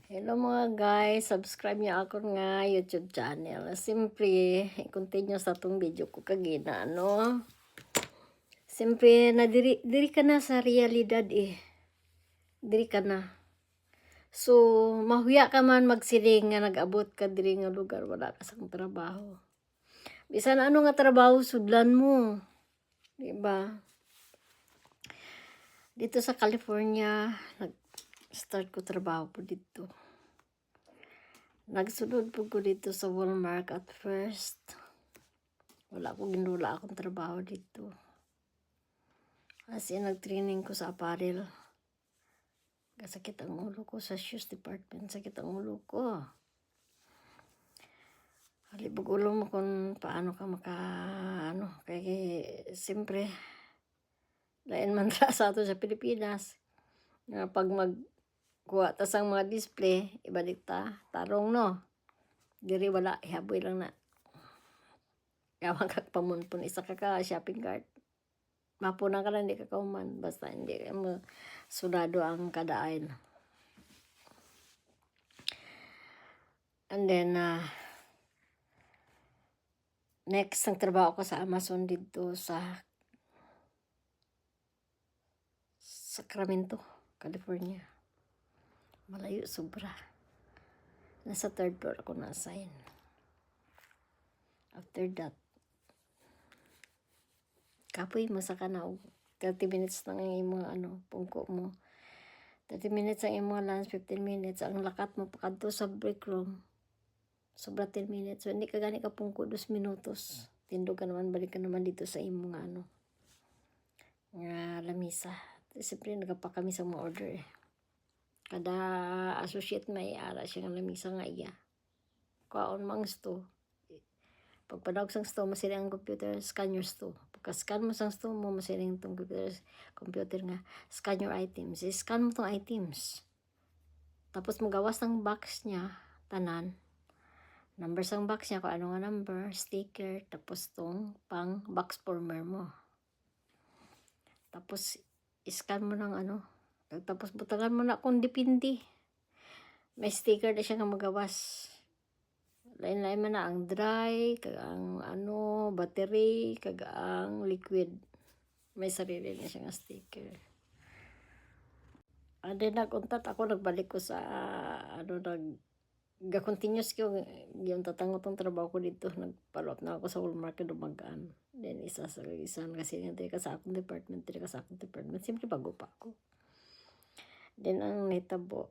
Hello mga guys, subscribe niyo ako nga YouTube channel. Siyempre, i-continue sa itong video ko kagina, no? Siyempre, diri ka na sa realidad eh. Diri ka na. So, mahuya ka man magsiling nga nag-abot ka diri nga lugar, wala ka sang trabaho. Bisan ano nga trabaho, sudlan mo. Diba? Dito sa California, nag-start ko trabaho po dito. Nagsunod po ko dito sa Walmart at first. Wala akong trabaho dito. Kasi nag-training ko sa apparel. Sakit ang ulo ko sa shoes department. Sakit ang ulo ko. Halibog ulo mo kung paano ka kaya siyempre, lain man sa ato sa Pilipinas. Pag magkuha ta sang mga display, ibalik ta, tarong no. Diri wala, ihaboy lang na. Yawan kag pamunpon, isa ka shopping cart. Mapunan ka lang, hindi ka kauman. Basta hindi ka mo sunado ang kadaan. And then, next, ang trabaho ko sa Amazon dito sa Sacramento, California. Malayo, sobra. Nasa 3rd floor ako na-assign. After that, kapoy mo sa kanaw. 30 minutes lang ang mga pungko mo. 30 minutes ang imong lunch, 15 minutes. Ang lakat mo pakadto sa break room. Sobra 10 minutes. So, hindi ka gani ka pungko 2 minutos. Tindog ka naman, balik ka naman dito sa imong nga lamisa. Siyempre, nagapa kami sa mga order eh. Kada associate may ara siya ng lamisa nga iya. Kaon mang sto. Pagpadawag sang sto, masiling ang computer, scan your sto. Pagka-scan mo sang sto mo, masiling itong computer nga, scan your items. I-scan mo itong items. Tapos magawas ng box niya, tanan. Number sang box niya, kung ano nga number, sticker, tapos itong pang box former mo. Tapos, i-scan mo ng tapos butangan mo na kung dipindi. May sticker na siya nga magawas. Lain-lain man na ang dry, kag ang battery, kag ang liquid. May sarili na siya nga sticker. And then nag-untat ako, nagbalik ko sa ga-continuous ko yung tatangot ng trabaho ko dito. Nag-follow up na ako sa Walmart na dumagaan. Then isa kasi hindi ka sa akong department, Siyempre bago pa ako. Then ang nitabo,